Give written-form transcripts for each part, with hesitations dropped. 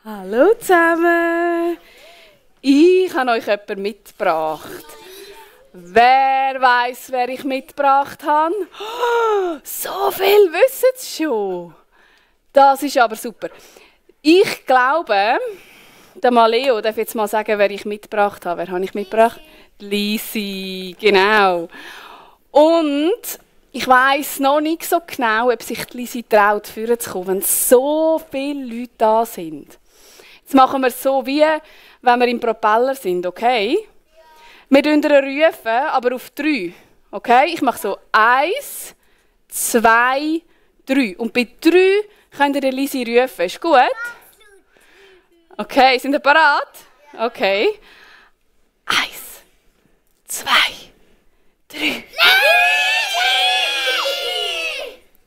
Hallo zusammen! Ich habe euch jemanden mitgebracht. Wer weiß, wer ich mitgebracht habe? Oh, so viel wissen es schon. Das ist aber super. Ich glaube, der Maleo darf jetzt mal sagen, wer ich mitgebracht habe. Wer habe ich mitgebracht? Lisi, genau. Und ich weiss noch nicht so genau, ob sich die Lisi traut, vorzukommen, wenn so viele Leute da sind. Jetzt machen wir es so, wie wenn wir im Propeller sind, okay? Wir rufen rufen, aber auf 3. Okay? Ich mache so 1, 2, 3. Und bei 3 könnt ihr Lisi rufen. Ist gut? Okay, sind ihr bereit? Okay. 1, 2, 3.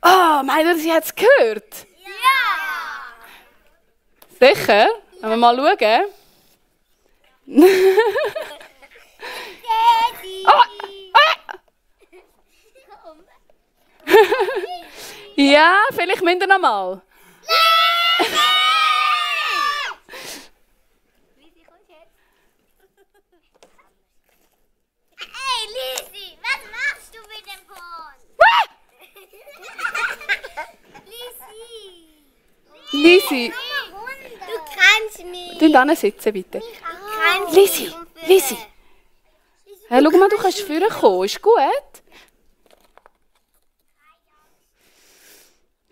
Oh, meint ihr, sie hat es gehört? Ja! Sicher? Wollen wir mal schauen? Ja, vielleicht müsst ihr noch mal. Hey Lisi, was machst du mit dem Hund? Lisi, Du kannst mich. du da sitzen bitte. Lisi, Lisi. Hey, schau mal, du kannst vorkommen. Ist gut?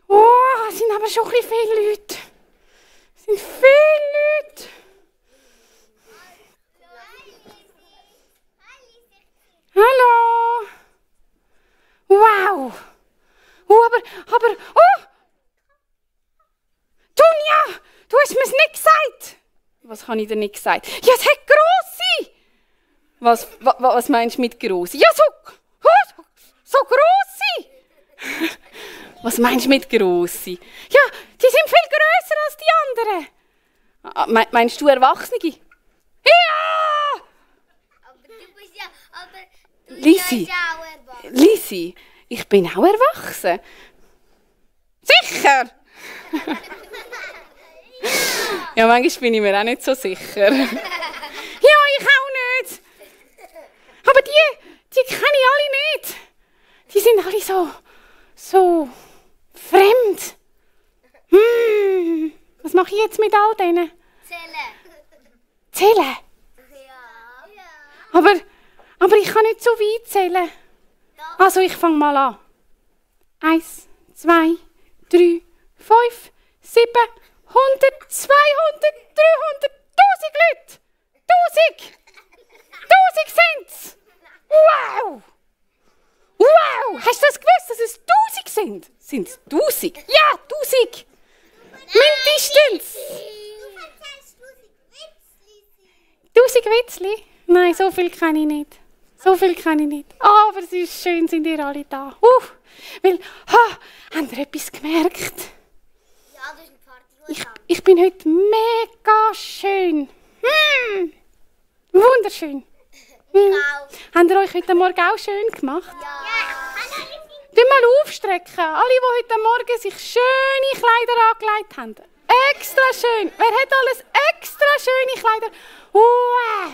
Oh, es sind aber schon ein bisschen viele Leute. Es sind viele Leute. Hallo. Wow. Aber, oh! Tunja, du hast mir es nicht gesagt. Was habe ich dir nicht gesagt? Ja, es hat grosse. Was meinst du mit grosse? Ja, so grosse. Was meinst du mit grosse? Ja, die sind viel grösser als die anderen. Meinst du Erwachsene? Ja! Aber du bist ja, Lisi, auch erwachsen. Lisi, ich bin auch erwachsen. Sicher? Ja, manchmal bin ich mir auch nicht so sicher. Ja, ich auch nicht. Aber die kenne ich alle nicht. Die sind alle so fremd. Was mache ich jetzt mit all denen? Zählen? Ja. Aber ich kann nicht so weit zählen. Also, ich fange mal an. 1, 2, 3, 5, 7, 100, 200, 300, 1000 Leute. 1000! 1000 sind's! Wow! Wow! Hast du das gewusst, dass es 1000 sind? Sind es 1000? Ja, 1000! Mindestens! Du erzählst 1000 1000 Witze, Lisi. Witzli? Nein, so viel kann ich nicht. So viel kann ich nicht. Oh, aber es ist schön, sind ihr alle da. Weil, habt ihr etwas gemerkt? Ja, das ist eine Party. Ich bin heute mega schön. Wunderschön. Habt ihr euch heute Morgen auch schön gemacht? Ja. Tun mal aufstrecken. Alle, die heute Morgen sich schöne Kleider angelegt haben. Extra schön. Wer hat alles extra schöne Kleider? Wow.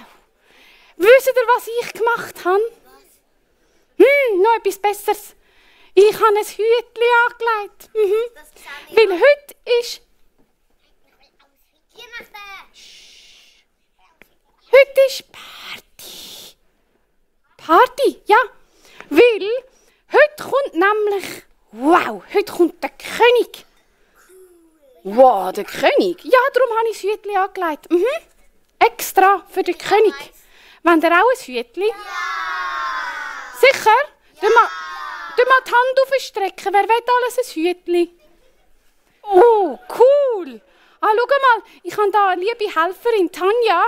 Wisst ihr, was ich gemacht habe? Noch etwas Besseres. Ich habe ein Hütchen angelegt. Weil heute ist... Heute ist Party. Party, ja. Weil heute kommt nämlich... Wow, heute kommt der König. Wow, der König. Ja, darum habe ich ein Hütchen angelegt. Extra für den König. Wollt ihr auch ein Hütchen? Ja. Sicher? Ja. Tu mal die Hand aufstrecken. Wer will alles ein Hütchen? Oh, cool. Schau mal, ich habe hier eine liebe Helferin, Tanja.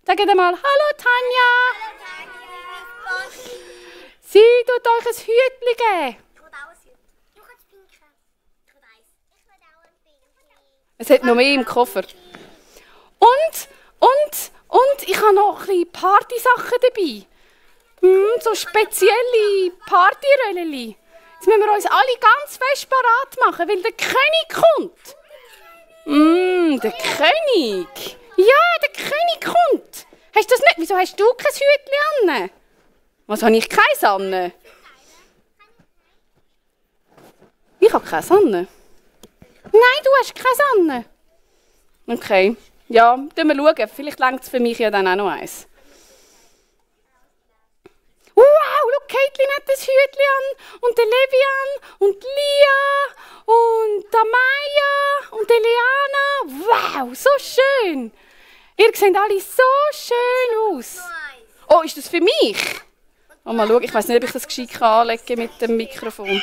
Sagt mal, hallo Tanja. Sie tut euch ein Hütchen geben. Es hat noch mehr im Koffer. Und ich habe noch ein bisschen Partysachen dabei. So spezielle Partyröllchen. Jetzt müssen wir uns alle ganz fest parat machen, weil der König kommt. Der König. Ja, der König kommt. Hast du das nicht? Wieso hast du kein Hütchen an? Was habe ich keins an? Ich habe keins an. Nein, du hast keins an. Okay. Ja, schauen wir schauen. Vielleicht reicht es für mich ja dann auch noch eins. Wow, schau, Caitlin hat das Hütchen an. Und der Levian und Lia und Amaya und Eliana. Wow, so schön. Ihr seht alle so schön aus. Oh, ist das für mich? Oh, mal schauen, ich weiß nicht, ob ich das gescheit anlegen kann mit dem Mikrofon.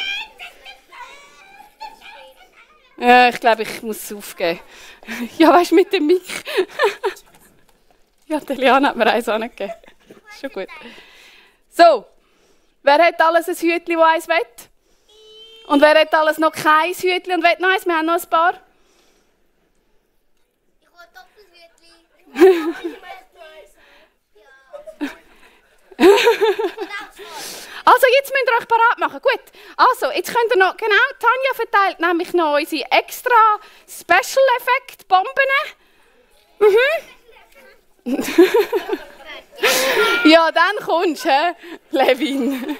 Ja, ich glaube, ich muss es aufgeben. Ja, weißt du, mit dem Mic. Ja, die Liane hat mir eins angegeben. Schon gut. So, wer hat alles ein Hütchen, das eins will? Und wer hat alles noch kein Hütchen und will noch eins? Wir haben noch ein paar. Ich will Doppelhütchen. Also, jetzt müsst ihr euch parat machen. Gut, also, jetzt könnt ihr noch, genau, Tanja verteilt nämlich noch unsere extra Special Effect Bomben. Ja, dann kommst du, Levin.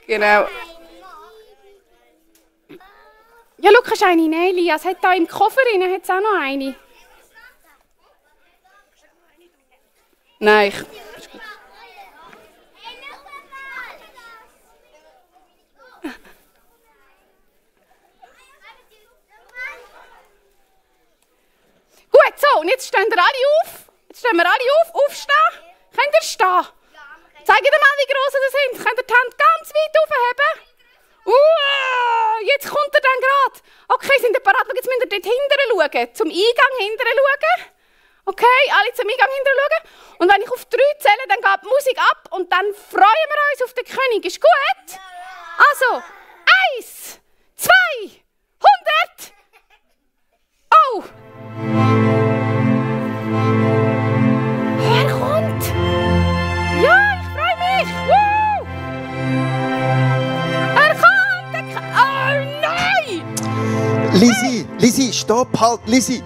Genau. Ja, schau, kannst du eine nehmen, Elias. Es hat da im Koffer drin, hat's auch noch eine. Nein, ist gut. Gut, so, und jetzt stehen wir alle auf. Jetzt stehen wir alle auf. Aufstehen. Könnt ihr stehen? Zeigt ihr mal, wie gross ihr sind. Könnt ihr die Hand ganz weit aufheben? Jetzt kommt er dann gerade. Okay, sind ihr bereit? Jetzt müsst ihr dort hinten schauen. Zum Eingang hinten schauen. Okay, alle zum Eingang hinten schauen. Und wenn ich auf 3 zähle, dann geht die Musik ab und dann freuen wir uns auf den König. Ist gut? Also, 1, 2, 100. Oh! Er kommt! Ja, ich freue mich! Woo! Er kommt! Oh nein! Lisi, stopp, halt, Lisi!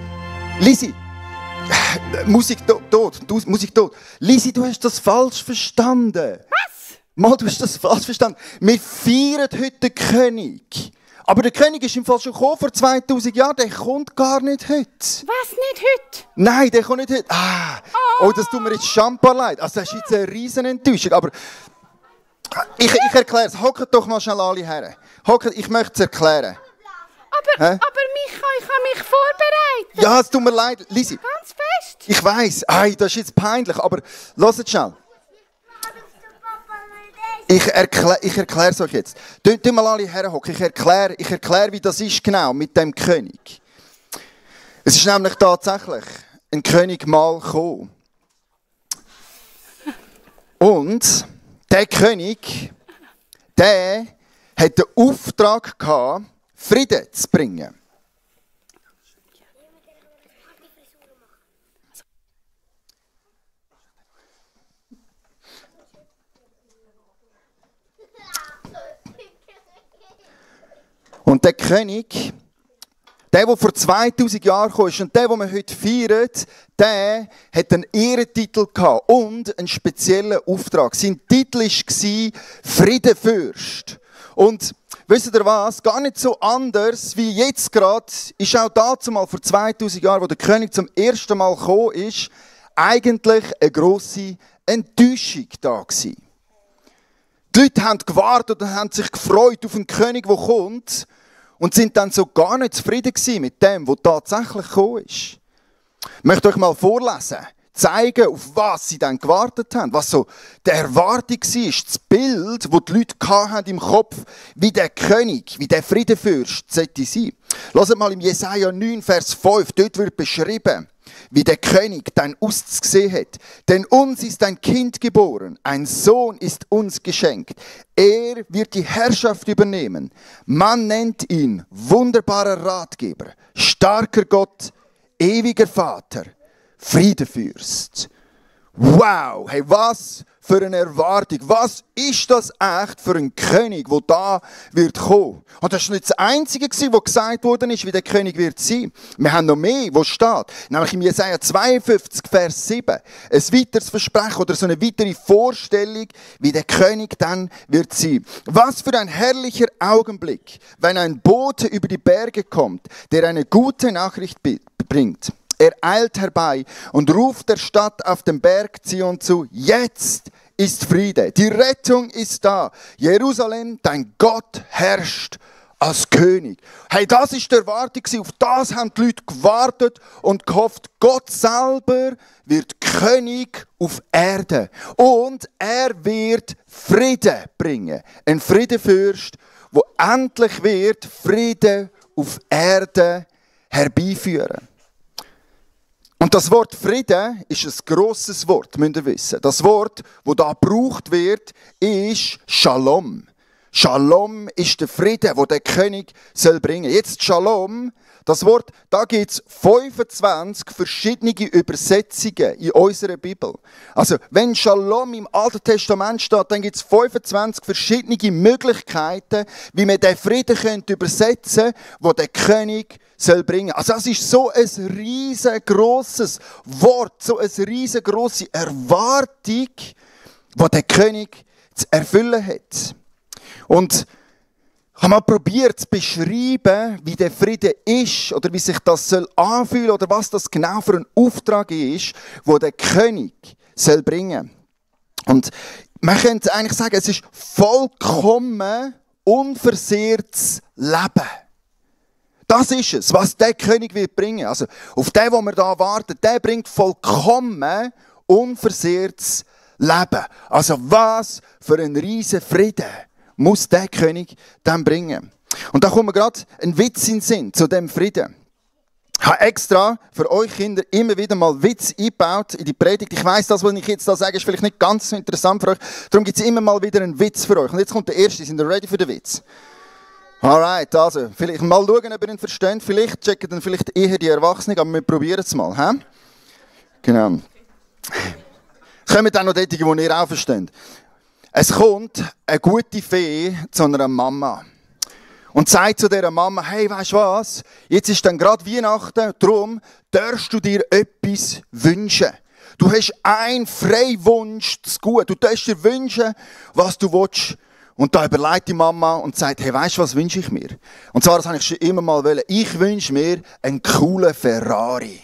Musik tot, Musik tot. Lisi, du hast das falsch verstanden. Was? Mal, du hast das falsch verstanden. Wir feiern heute den König. Aber der König ist im Fall schon gekommen, vor 2000 Jahren. Der kommt gar nicht heute. Was, nicht heute? Nein, der kommt nicht heute. Oh, das tut mir jetzt schambar leid. Also, das ist jetzt eine riesen Enttäuschung. Aber ich erkläre es. Hockt doch mal schnell alle her. Ich möchte es erklären. Aber Micha, ich habe mich vorbereitet. Ja, es tut mir leid. Lisi. Ganz fest. Ich weiss, das ist jetzt peinlich, aber hört schnell. Ich erkläre es euch jetzt. Tut mal alle herhocken. Ich erkläre, wie das ist genau mit dem König. Es ist nämlich tatsächlich ein König mal gekommen. Und der König, der hat den Auftrag gehabt, Frieden zu bringen. Und der König, der vor 2000 Jahren kam und der, den wir heute feiern, der hat einen Ehrentitel gehabt und einen speziellen Auftrag. Sein Titel war Friedenfürst. Und wisst ihr was? Gar nicht so anders wie jetzt gerade, ist auch dazu mal vor 2000 Jahren, wo der König zum ersten Mal gekommen ist, eigentlich eine grosse Enttäuschung da gewesen. Die Leute haben gewartet und haben sich gefreut auf einen König, der kommt und sind dann so gar nicht zufrieden gewesen mit dem, was tatsächlich gekommen ist. Ich möchte euch mal vorlesen, zeigen, auf was sie dann gewartet haben, was so die Erwartung war, das Bild, das die Leute hatten im Kopf, wie der König, wie der Friedenfürst sollte sein. Hört mal im Jesaja 9, Vers 5, dort wird beschrieben, wie der König dann auszusehen hat. Denn uns ist ein Kind geboren, ein Sohn ist uns geschenkt. Er wird die Herrschaft übernehmen. Man nennt ihn wunderbarer Ratgeber, starker Gott, ewiger Vater, Friedenfürst. Wow, hey, was für eine Erwartung? Was ist das echt für ein König, der da wird kommen? Und das war nicht das Einzige, was gesagt worden ist, wie der König wird sein. Wir haben noch mehr, wo steht. Nämlich im Jesaja 52, Vers 7. Ein weiteres Versprechen oder so eine weitere Vorstellung, wie der König dann wird sein. Was für ein herrlicher Augenblick, wenn ein Bote über die Berge kommt, der eine gute Nachricht bringt. Er eilt herbei und ruft der Stadt auf dem Berg Zion zu, jetzt ist Friede, die Rettung ist da. Jerusalem, dein Gott herrscht als König. Hey, das ist die Erwartung, auf das haben die Leute gewartet und gehofft. Gott selber wird König auf Erde und er wird Frieden bringen. Ein Friedenfürst, der endlich wird Frieden auf Erde herbeiführen. Und das Wort Frieden ist ein grosses Wort, müsst ihr wissen. Das Wort, das da gebraucht wird, ist Shalom. Shalom ist der Frieden, den der König bringen soll. Jetzt Shalom, das Wort, da gibt es 25 verschiedene Übersetzungen in unserer Bibel. Also, wenn Shalom im Alten Testament steht, dann gibt es 25 verschiedene Möglichkeiten, wie man den Frieden übersetzen könnte, den der König bringen soll. Also, das ist so ein riesengroßes Wort, so eine riesengroße Erwartung, die der König zu erfüllen hat. Und ich habe mal probiert zu beschreiben, wie der Friede ist oder wie sich das anfühlen soll oder was das genau für ein Auftrag ist, wo der König bringen soll. Und man könnte eigentlich sagen, es ist vollkommen unversehrtes Leben. Das ist es, was der König wird bringen. Also auf den, den wir da warten, der bringt vollkommen unversehrtes Leben. Also was für ein riesen Frieden muss der König dann bringen. Und da kommt mir gerade ein Witz in den Sinn zu dem Frieden. Ich habe extra für euch Kinder immer wieder mal Witz eingebaut in die Predigt. Ich weiss, das, was ich jetzt da sage, ist vielleicht nicht ganz so interessant für euch. Darum gibt es immer mal wieder einen Witz für euch. Und jetzt kommt der erste. Sind ihr ready für den Witz? Alright, also, vielleicht mal schauen, ob ihr ihn versteht. Vielleicht checken dann vielleicht eher die Erwachsenen, aber wir probieren es mal. He? Genau. Es kommen dann noch die, die ihr auch versteht. Es kommt eine gute Fee zu einer Mama und sagt zu dieser Mama, hey, weisst du was, jetzt ist dann gerade Weihnachten, darum darfst du dir etwas wünschen. Du hast einen Freiwunsch zu gut. Du darfst dir wünschen, was du willst. Und da überlegt die Mama und sagt, hey, weisst du, was wünsche ich mir? Und zwar, das habe ich schon immer mal wollen. Ich wünsche mir einen coolen Ferrari.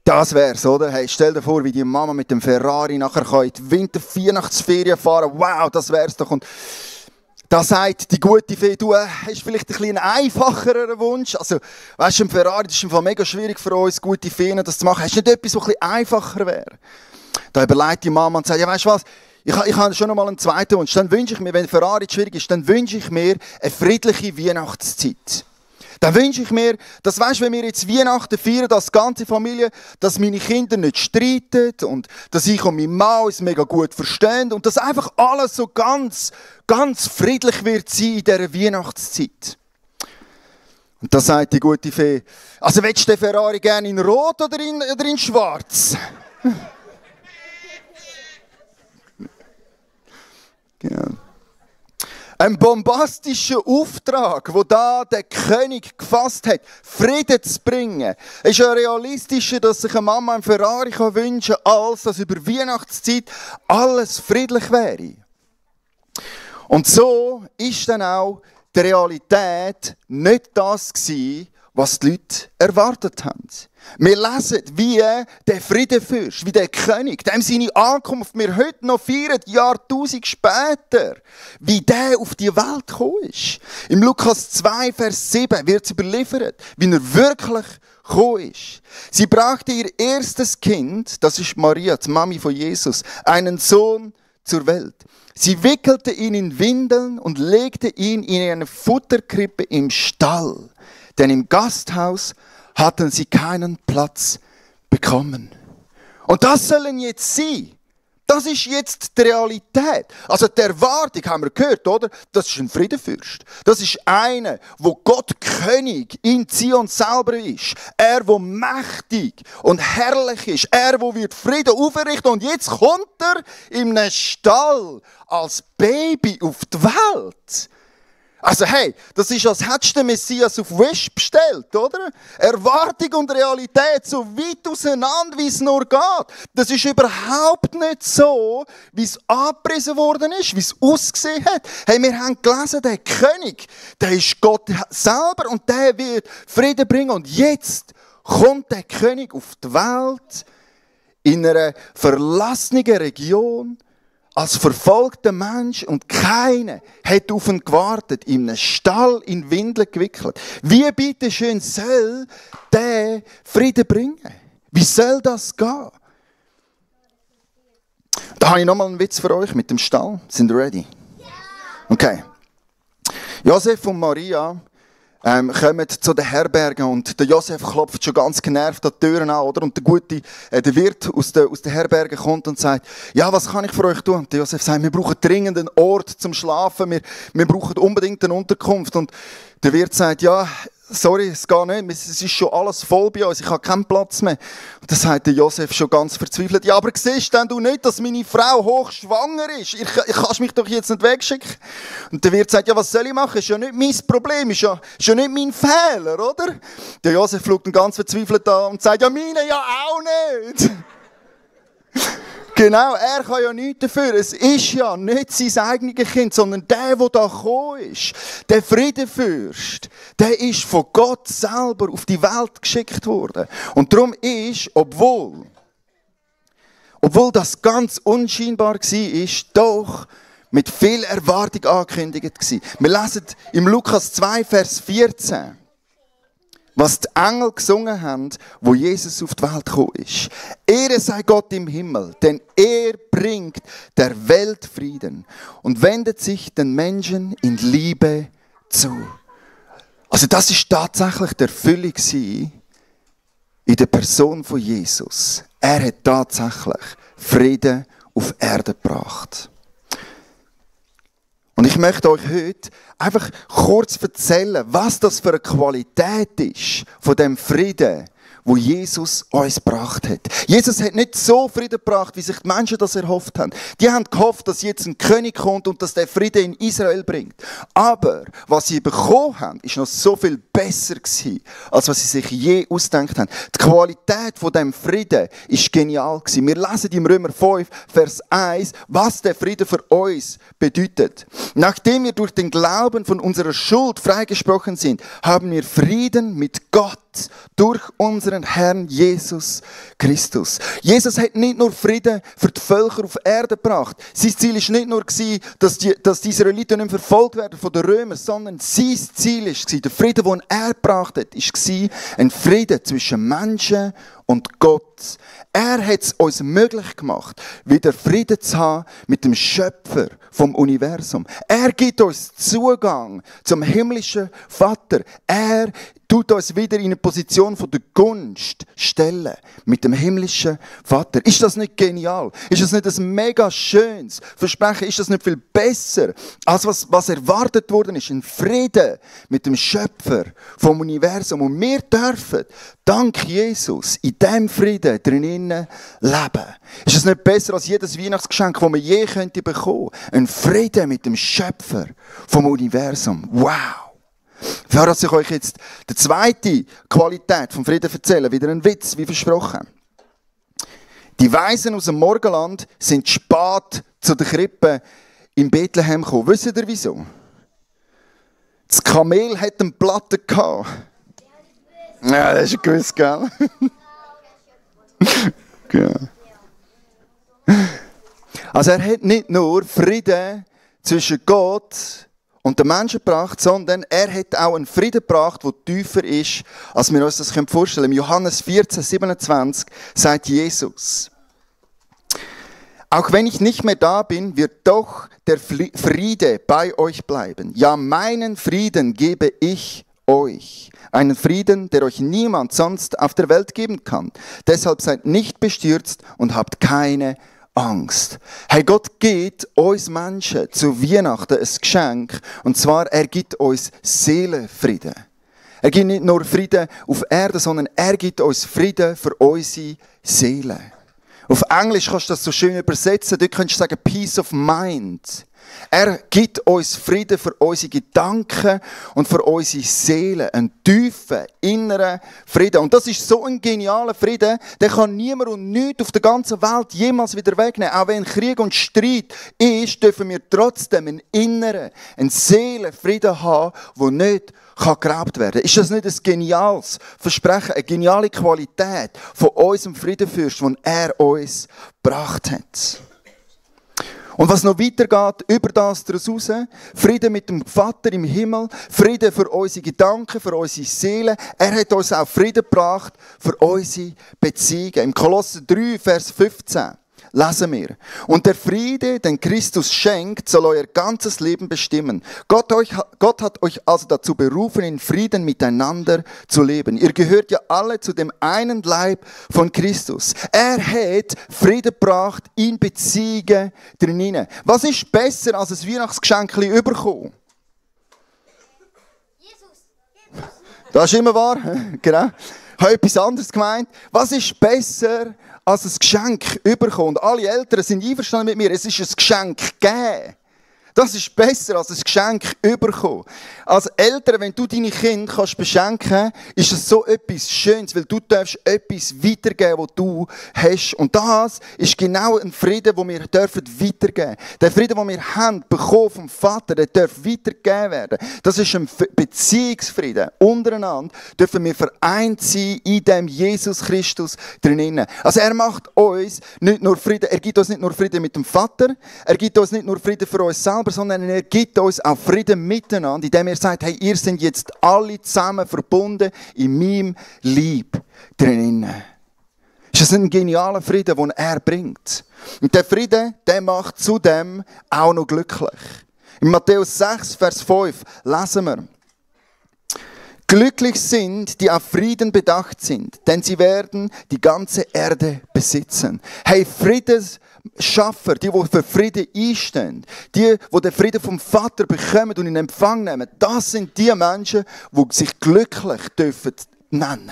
Das wär's, oder? Hey, stell dir vor, wie die Mama mit dem Ferrari nachher in die Winter-Weihnachtsferien fahren. Wow, das wär's doch. Und da sagt die gute Fee, du hast vielleicht ein bisschen einfacherer Wunsch. Also, weißt du, ein Ferrari, das ist im Fall mega schwierig für uns, gute Feen das zu machen. Hast du nicht etwas, was ein bisschen einfacher wäre? Da überlegt die Mama und sagt, ja, weißt du was? Ich habe schon noch mal einen zweiten Wunsch. Dann wünsche ich mir, wenn Ferrari schwierig ist, dann wünsche ich mir eine friedliche Weihnachtszeit. Dann wünsche ich mir, dass, weißt, wenn wir jetzt Weihnachten feiern, als ganze Familie, dass meine Kinder nicht streiten und dass ich und mein Mann uns mega gut verstehen und dass einfach alles so ganz, ganz friedlich wird sein in dieser Weihnachtszeit. Und da sagt die gute Fee, also willst du den Ferrari gerne in Rot oder in Schwarz? Genau. Ein bombastischer Auftrag, den da der König gefasst hat, Frieden zu bringen, ist ja realistischer, dass sich eine Mama einen Ferrari wünschen kann, als dass über Weihnachtszeit alles friedlich wäre. Und so ist dann auch die Realität nicht das gewesen, was die Leute erwartet haben. Wir lesen, wie der Friedenfürst, wie der König, dem seine Ankunft wir heute noch feiern, Jahrtausend später, wie der auf die Welt gekommen ist. Im Lukas 2, Vers 7 wird es überliefert, wie er wirklich gekommen ist. Sie brachte ihr erstes Kind, das ist Maria, die Mami von Jesus, einen Sohn zur Welt. Sie wickelte ihn in Windeln und legte ihn in eine Futterkrippe im Stall. Denn im Gasthaus hatten sie keinen Platz bekommen. Und das sollen jetzt sie, Das ist jetzt die Realität. Also die Erwartung, haben wir gehört, oder? Das ist ein Friedenfürst. Das ist einer, wo Gott König in Zion selber ist. Er, der mächtig und herrlich ist. Er, der wird Frieden aufrichten. Und jetzt kommt er in einem Stall als Baby auf die Welt. Also hey, das ist, als hättest du den Messias auf Wish bestellt, oder? Erwartung und Realität so weit auseinander, wie es nur geht. Das ist überhaupt nicht so, wie es angepriesen worden ist, wie es ausgesehen hat. Hey, wir haben gelesen, der König, der ist Gott selber und der wird Frieden bringen. Und jetzt kommt der König auf die Welt in einer verlassenen Region, als verfolgter Mensch, und keiner hat auf ihn gewartet, in einem Stall in Windeln gewickelt. Wie bitte schön soll der Frieden bringen? Wie soll das gehen? Da habe ich nochmal einen Witz für euch mit dem Stall. Sind ihr ready? Okay. Josef und Maria kommen zu den Herbergen und der Josef klopft schon ganz genervt an die Türen an, oder? Und der Wirt aus der Herberge kommt und sagt, ja, was kann ich für euch tun? Und der Josef sagt, wir brauchen dringend einen Ort zum Schlafen, wir brauchen unbedingt eine Unterkunft. Und der Wirt sagt, ja, sorry, es geht nicht, es ist schon alles voll bei uns, ich habe keinen Platz mehr. Und dann sagt der Josef schon ganz verzweifelt, ja, aber siehst denn du nicht, dass meine Frau hochschwanger ist? Ich kannst mich doch jetzt nicht wegschicken. Und der Wirt sagt, ja, was soll ich machen? Ist ja nicht mein Problem, ist ja nicht mein Fehler, oder? Der Josef schaut ihn ganz verzweifelt an und sagt, ja, meine ja auch nicht. Genau, er kann ja nichts dafür. Es ist ja nicht sein eigenes Kind, sondern der da gekommen ist. Der Friedenfürst, der ist von Gott selber auf die Welt geschickt worden. Und darum ist, obwohl das ganz unscheinbar war, doch mit viel Erwartung angekündigt gewesen. Wir lesen im Lukas 2, Vers 14. Was die Engel gesungen haben, wo Jesus auf die Welt gekommen ist. Ehre sei Gott im Himmel, denn er bringt der Welt Frieden und wendet sich den Menschen in Liebe zu. Also das ist tatsächlich die Erfüllung in der Person von Jesus. Er hat tatsächlich Frieden auf Erde gebracht. Und ich möchte euch heute einfach kurz erzählen, was das für eine Qualität ist von dem Frieden, wo Jesus uns gebracht hat. Jesus hat nicht so Frieden gebracht, wie sich die Menschen das erhofft haben. Die haben gehofft, dass jetzt ein König kommt und dass der Frieden in Israel bringt. Aber was sie bekommen haben, ist noch so viel besser gewesen, als was sie sich je ausgedacht haben. Die Qualität von dem Frieden ist genial gewesen. Wir lesen im Römer 5, Vers 1, was der Frieden für uns bedeutet. Nachdem wir durch den Glauben von unserer Schuld freigesprochen sind, haben wir Frieden mit Gott durch unseren Herrn Jesus Christus. Jesus hat nicht nur Frieden für die Völker auf Erde gebracht. Sein Ziel war nicht nur, dass die Israeliten nicht verfolgt werden von den Römern, sondern sein Ziel war, der Frieden, den er gebracht hat, war ein Frieden zwischen Menschen und Gott. Er hat es uns möglich gemacht, wieder Frieden zu haben mit dem Schöpfer vom Universum. Er gibt uns Zugang zum himmlischen Vater. Er tut uns wieder in eine Position von der Gunst stellen mit dem himmlischen Vater. Ist das nicht genial? Ist das nicht ein mega schönes Versprechen? Ist das nicht viel besser, als was erwartet worden ist? Ein Frieden mit dem Schöpfer vom Universum. Und wir dürfen, dank Jesus, in diesem Frieden drinnen leben. Ist es nicht besser als jedes Weihnachtsgeschenk, das man je könnte bekommen? Ein Frieden mit dem Schöpfer vom Universum. Wow! Für dass ich euch jetzt die zweite Qualität vom Frieden erzähle, wieder ein Witz, wie versprochen. Die Weisen aus dem Morgenland sind spät zu der Krippe in Bethlehem gekommen. Wisst ihr wieso? Das Kamel hat eine Platte gehabt. Ja, das ist gewiss, gell? Also er hat nicht nur Frieden zwischen Gott und den Menschen gebracht, sondern er hat auch einen Frieden gebracht, der tiefer ist, als wir uns das vorstellen können. Im Johannes 14, 27 sagt Jesus: Auch wenn ich nicht mehr da bin, wird doch der Friede bei euch bleiben. Ja, meinen Frieden gebe ich euch. Einen Frieden, der euch niemand sonst auf der Welt geben kann. Deshalb seid nicht bestürzt und habt keine Angst. Hey, Gott gibt uns Menschen zu Weihnachten ein Geschenk. Und zwar, er gibt uns Seelenfrieden. Er gibt nicht nur Frieden auf Erde, sondern er gibt uns Frieden für unsere Seele. Auf Englisch kannst du das so schön übersetzen. Dort kannst du sagen Peace of Mind. Er gibt uns Frieden für unsere Gedanken und für unsere Seele. Einen tiefen, inneren Frieden. Und das ist so ein genialer Frieden, den kann niemand und nichts auf der ganzen Welt jemals wieder wegnehmen. Auch wenn Krieg und Streit ist, dürfen wir trotzdem einen inneren, einen Seelenfrieden haben, der nicht geraubt werden kann. Ist das nicht ein geniales Versprechen, eine geniale Qualität von unserem Friedenfürst, den er uns gebracht hat? Und was noch weitergeht, über das daraus raus, Frieden mit dem Vater im Himmel, Frieden für unsere Gedanken, für unsere Seele. Er hat uns auch Frieden gebracht für unsere Beziehungen. Im Kolosser 3, Vers 15 lesen wir. Und der Friede, den Christus schenkt, soll euer ganzes Leben bestimmen. Gott hat euch also dazu berufen, in Frieden miteinander zu leben. Ihr gehört ja alle zu dem einen Leib von Christus. Er hat Frieden gebracht in Beziehungen drinnen. Was ist besser als ein Weihnachtsgeschenk bekommen? Jesus. Das ist immer wahr. Genau. Ich habe etwas anderes gemeint. Was ist besser als ein Geschenk bekommen? Und alle Eltern sind einverstanden mit mir. Es ist ein Geschenk gegeben. Das ist besser als ein Geschenk bekommen. Als Eltern, wenn du deine Kinder kannst beschenken, ist es so etwas Schönes, weil du darfst etwas weitergeben, was du hast. Und das ist genau ein Frieden, den wir weitergeben dürfen. Der Frieden, den wir haben, bekommen vom Vater, der darf weitergegeben werden. Das ist ein Beziehungsfrieden. Untereinander dürfen wir vereint sein in dem Jesus Christus drinnen. Also er macht uns nicht nur Frieden, er gibt uns nicht nur Frieden mit dem Vater, er gibt uns nicht nur Frieden für uns selber, sondern er gibt uns auch Frieden miteinander, indem er sagt, hey, ihr seid jetzt alle zusammen verbunden in meinem Leib drinnen. Ist das ein genialer Frieden, den er bringt? Und der Frieden, der macht zudem auch noch glücklich. In Matthäus 6, Vers 5 lesen wir: Glücklich sind, die auf Frieden bedacht sind, denn sie werden die ganze Erde besitzen. Hey, Friedensschaffer, die für Frieden einstehen, die den Frieden vom Vater bekommen und in Empfang nehmen, das sind die Menschen, die sich glücklich dürfen nennen.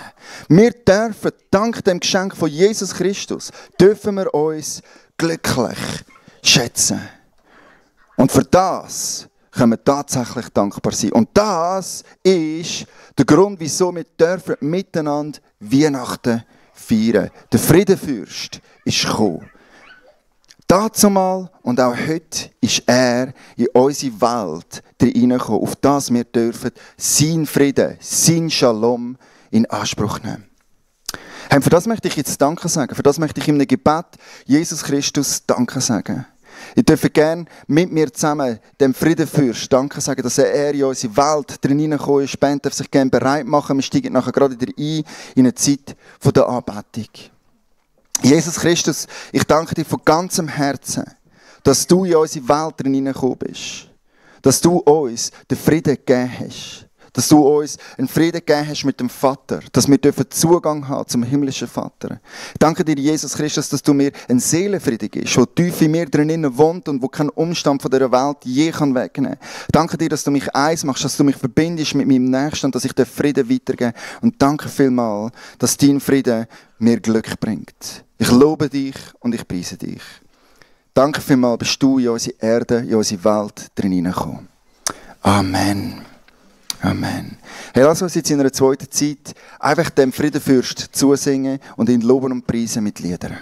Wir dürfen, dank dem Geschenk von Jesus Christus, dürfen wir uns glücklich schätzen. Und für das können wir tatsächlich dankbar sein. Und das ist der Grund, wieso wir dürfen miteinander Weihnachten feiern. Der Friedenfürst ist gekommen. Dazumal und auch heute ist er in unsere Welt hineingekommen, auf das wir dürfen sein Frieden, sein Shalom in Anspruch nehmen. Hey, für das möchte ich jetzt Danke sagen. Für das möchte ich in einem Gebet Jesus Christus Danke sagen. Ich dürfe gerne mit mir zusammen dem Friedenfürst Danke sagen, dass er in unsere Welt drin hineingekommen ist. Die Band darf sich gerne bereit machen. Wir steigen nachher gerade wieder ein in eine Zeit der Anbetung. Jesus Christus, ich danke dir von ganzem Herzen, dass du in unsere Welt drin hineingekommen bist. Dass du uns den Frieden gegeben hast. Dass du uns einen Frieden gegeben hast mit dem Vater. Dass wir Zugang haben zum himmlischen Vater. Ich danke dir, Jesus Christus, dass du mir einen Seelenfrieden gibst, der tief in mir drinnen wohnt und wo kein Umstand von dieser Welt je wegnehmen kann. Ich danke dir, dass du mich eins machst, dass du mich verbindest mit meinem Nächsten und dass ich den Frieden weitergebe. Und danke vielmals, dass dein Frieden mir Glück bringt. Ich lobe dich und ich preise dich. Danke vielmals, bist du in unsere Erde, in unsere Welt drin hineingekommen. Amen. Amen. Hey, lass uns jetzt in einer zweiten Zeit einfach dem Friedenfürst zusingen und ihn loben und preisen mit Liedern.